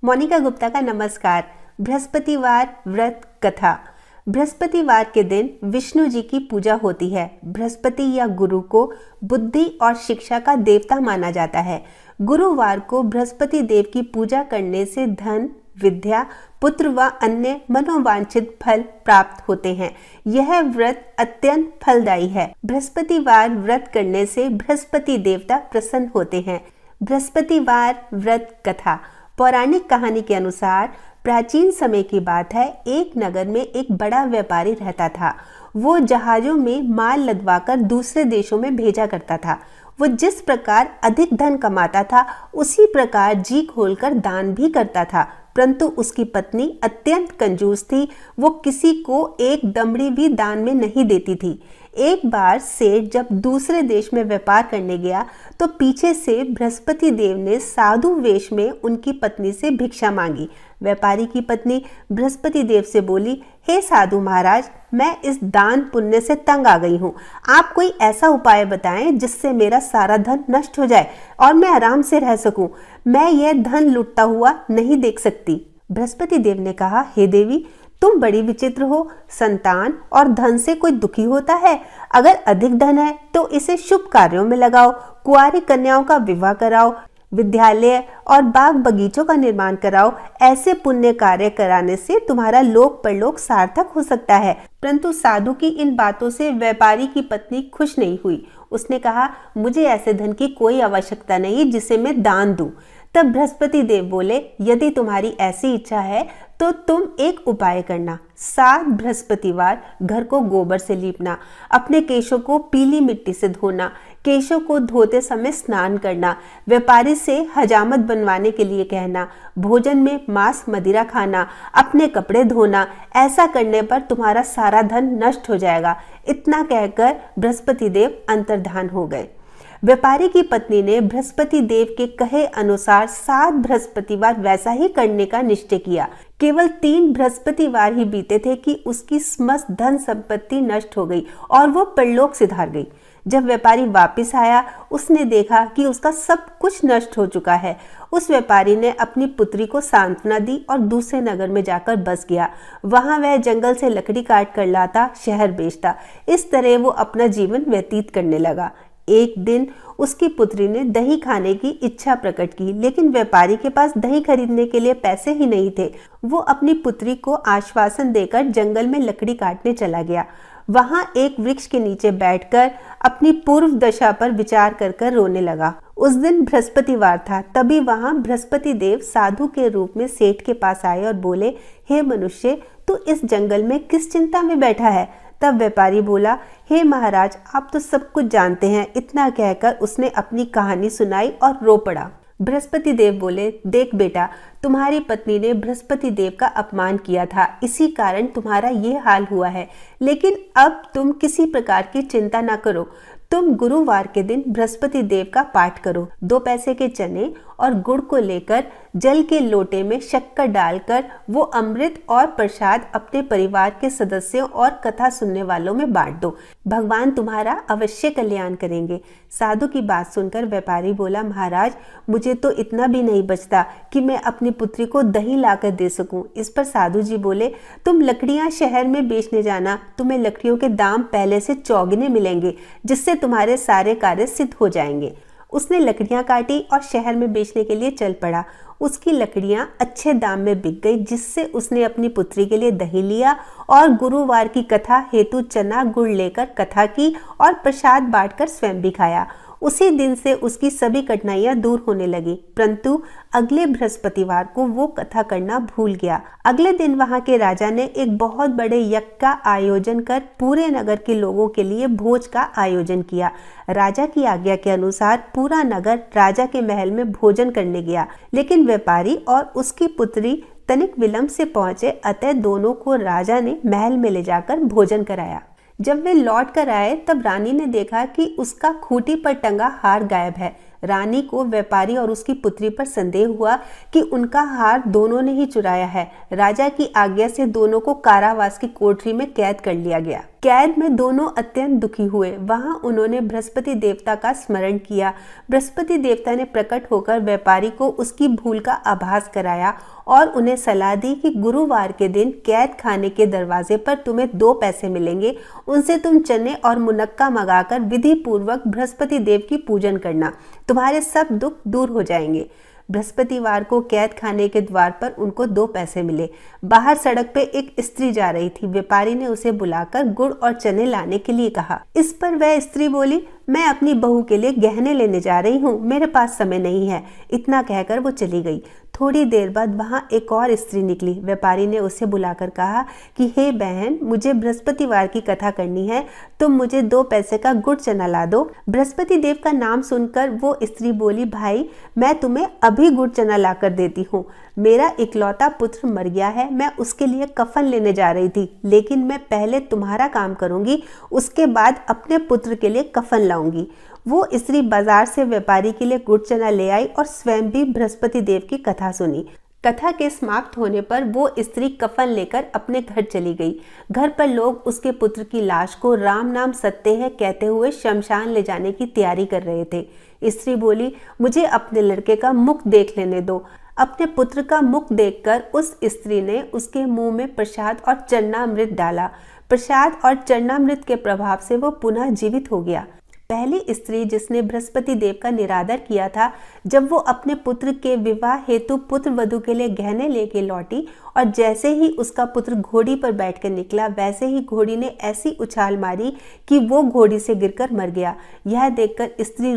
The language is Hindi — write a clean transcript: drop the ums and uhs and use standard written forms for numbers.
मोनिका गुप्ता का नमस्कार। बृहस्पतिवार व्रत कथा। बृहस्पतिवार के दिन विष्णु जी की पूजा होती है। बृहस्पति या गुरु को बुद्धि और शिक्षा का देवता माना जाता है। गुरुवार को बृहस्पति देव की पूजा करने से धन, विद्या, पुत्र व अन्य मनोवांछित फल प्राप्त होते हैं। यह व्रत अत्यंत फलदायी है। बृहस्पतिवार व्रत करने से बृहस्पति देवता प्रसन्न होते हैं। बृहस्पतिवार व्रत कथा। पौराणिक कहानी के अनुसार प्राचीन समय की बात है, एक नगर में एक बड़ा व्यापारी रहता था। वो जहाजों में माल लदवाकर दूसरे देशों में भेजा करता था। वो जिस प्रकार अधिक धन कमाता था, उसी प्रकार जी खोलकर दान भी करता था। परंतु उसकी पत्नी अत्यंत कंजूस थी। वो किसी को एक दमड़ी भी दान में नहीं देती थी। एक बार सेठ जब दूसरे देश में व्यापार करने गया तो पीछे से बृहस्पति देव ने साधु वेश में उनकी पत्नी से भिक्षा मांगी। व्यापारी की पत्नी बृहस्पति देव से बोली, हे साधु महाराज, मैं इस दान पुण्य से तंग आ गई हूँ। आप कोई ऐसा उपाय बताएं जिससे मेरा सारा धन नष्ट हो जाए और मैं आराम से रह सकूं। मैं यह धन लुटता हुआ नहीं देख सकती। बृहस्पति देव ने कहा, हे देवी, तुम बड़ी विचित्र हो। संतान और धन से कोई दुखी होता है? अगर अधिक धन है तो इसे शुभ कार्यों में लगाओ। कुंवारी कन्याओं का विवाह कराओ, विद्यालय और बाग बगीचों का निर्माण कराओ। ऐसे पुण्य कार्य कराने से तुम्हारा लोक परलोक सार्थक हो सकता है। परंतु साधु की इन बातों से व्यापारी की पत्नी खुश नहीं हुई। उसने कहा, मुझे ऐसे धन की कोई आवश्यकता नहीं जिसे मैं दान दूं। तब बृहस्पति देव बोले, यदि तुम्हारी ऐसी इच्छा है तो तुम एक उपाय करना। 7 बृहस्पतिवार घर को गोबर से लीपना, अपने केशों को पीली मिट्टी से धोना, केशों को धोते समय स्नान करना, व्यापारी से हजामत बनवाने के लिए कहना, भोजन में मांस मदिरा खाना, अपने कपड़े धोना। ऐसा करने पर तुम्हारा सारा धन नष्ट हो जाएगा। इतना कहकर बृहस्पति देव अंतर्धान हो गए। व्यापारी की पत्नी ने बृहस्पति देव के कहे अनुसार 7 बृहस्पतिवार वैसा ही करने का निश्चय किया। केवल 3 बृहस्पतिवार ही बीते थे कि उसकी समस्त धन संपत्ति नष्ट हो गई और वो परलोक सिधार गई। जब व्यापारी वापस आया, उसने देखा कि उसका सब कुछ नष्ट हो चुका है। उस व्यापारी ने अपनी पुत्री को सांत्वना दी और दूसरे नगर में जाकर बस गया। वहां वह जंगल से लकड़ी काट कर लाता, शहर बेचता। इस तरह वो अपना जीवन व्यतीत करने लगा। एक दिन उसकी पुत्री ने दही खाने की इच्छा प्रकट की, लेकिन व्यापारी के पास दही खरीदने के लिए पैसे ही नहीं थे। वो अपनी पुत्री को आश्वासन देकर जंगल में लकड़ी काटने चला गया। वहां एक वृक्ष के नीचे बैठकर अपनी पूर्व दशा पर विचार कर कर रोने लगा। उस दिन बृहस्पतिवार था। तभी वहां बृहस्पति देव साधु के रूप में सेठ के पास आए और बोले, हे मनुष्य, तू इस जंगल में किस चिंता में बैठा है? तब व्यापारी बोला, हे महाराज, आप तो सब कुछ जानते हैं। इतना कहकर उसने अपनी कहानी सुनाई और रो पड़ा। बृहस्पति देव बोले, देख बेटा, तुम्हारी पत्नी ने बृहस्पति देव का अपमान किया था, इसी कारण तुम्हारा ये हाल हुआ है। लेकिन अब तुम किसी प्रकार की चिंता ना करो। तुम गुरुवार के दिन बृहस्पति देव का पाठ करो। 2 पैसे के चने और गुड़ को लेकर जल के लोटे में शक्कर डालकर वो अमृत और प्रसाद अपने परिवार के सदस्यों और कथा सुनने वालों में बांट दो। भगवान तुम्हारा अवश्य कल्याण करेंगे। साधु की बात सुनकर व्यापारी बोला, महाराज, मुझे तो इतना भी नहीं बचता कि मैं अपनी पुत्री को दही लाकर दे सकूं। इस पर साधु जी बोले, तुम लकड़ियां शहर में बेचने जाना। तुम्हें लकड़ियों के दाम पहले से चौगुने मिलेंगे, जिससे तुम्हारे सारे कार्य सिद्ध हो जाएंगे। उसने लकड़ियां काटी और शहर में बेचने के लिए चल पड़ा। उसकी लकड़ियां अच्छे दाम में बिक गई, जिससे उसने अपनी पुत्री के लिए दही लिया और गुरुवार की कथा हेतु चना गुड़ लेकर कथा की और प्रसाद बांटकर स्वयं भी खाया। उसी दिन से उसकी सभी कठिनाइयां दूर होने लगी। परंतु अगले बृहस्पतिवार को वो कथा करना भूल गया। अगले दिन वहां के राजा ने एक बहुत बड़े यज्ञ का आयोजन कर पूरे नगर के लोगों के लिए भोज का आयोजन किया। राजा की आज्ञा के अनुसार पूरा नगर राजा के महल में भोजन करने गया, लेकिन व्यापारी और उसकी पुत्री तनिक विलंब से पहुंचे। अतः दोनों को राजा ने महल में ले जाकर भोजन कराया। जब वे लौट कर आए तब रानी ने देखा कि उसका खूंटी पर टंगा हार गायब है। रानी को व्यापारी और उसकी पुत्री पर संदेह हुआ कि उनका हार दोनों ने ही चुराया है। राजा की आज्ञा से दोनों को कारावास की कोठरी में कैद कर लिया गया। कैद में दोनों अत्यंत दुखी हुए। वहां उन्होंने बृहस्पति देवता का स्मरण किया। बृहस्पति देवता ने प्रकट होकर व्यापारी को उसकी भूल का आभास कराया और उन्हें सलाह दी कि गुरुवार के दिन कैद खाने के दरवाजे पर तुम्हें 2 पैसे मिलेंगे, उनसे तुम चने और मुनक्का मंगाकर विधि पूर्वक बृहस्पति देव की पूजन करना, तुम्हारे सब दुख दूर हो जाएंगे। बृहस्पतिवार को कैद खाने के द्वार पर उनको 2 पैसे मिले। बाहर सड़क पे एक स्त्री जा रही थी। व्यापारी ने उसे बुलाकर गुड़ और चने लाने के लिए कहा। इस पर वह स्त्री बोली, मैं अपनी बहू के लिए गहने लेने जा रही हूँ, मेरे पास समय नहीं है। इतना कहकर वो चली गई। थोड़ी देर बाद वहां एक और स्त्री निकली। व्यापारी ने उसे बुलाकर कहा कि हे बहन, मुझे बृहस्पतिवार की कथा करनी है, तुम मुझे 2 पैसे का गुड़ चना ला दो। बृहस्पति देव का नाम सुनकर वो स्त्री बोली, भाई मैं तुम्हें अभी गुड़ चना लाकर देती हूँ। मेरा इकलौता पुत्र मर गया है, मैं उसके लिए कफन लेने जा रही थी, लेकिन मैं पहले तुम्हारा काम करूंगी, उसके बाद अपने पुत्र के लिए कफन लाऊंगी। वो स्त्री बाजार से व्यापारी के लिए गुड़ चना ले आई और स्वयं भी बृहस्पति देव की कथा सुनी। कथा के समाप्त होने पर वो स्त्री कफन लेकर अपने घर चली गई। घर पर लोग उसके पुत्र की लाश को राम नाम सत्य है कहते हुए शमशान ले जाने की तैयारी कर रहे थे। स्त्री बोली, मुझे अपने लड़के का मुख देख लेने दो। अपने पुत्र का मुख देखकर उस स्त्री ने उसके मुंह में प्रसाद और चरणामृत डाला। प्रसाद और चरणामृत के प्रभाव से वो पुनः जीवित हो गया। पहली स्त्री जिसने बृहस्पति देव का निरादर किया था, जब वो अपने पुत्र के विवाह हेतु पुत्र वधू के लिए गहने लेके लौटी और जैसे ही उसका पुत्र घोड़ी पर बैठकर निकला, वैसे ही घोड़ी ने ऐसी उछाल मारी कि वो घोड़ी से गिरकर मर गया। यह देखकर स्त्री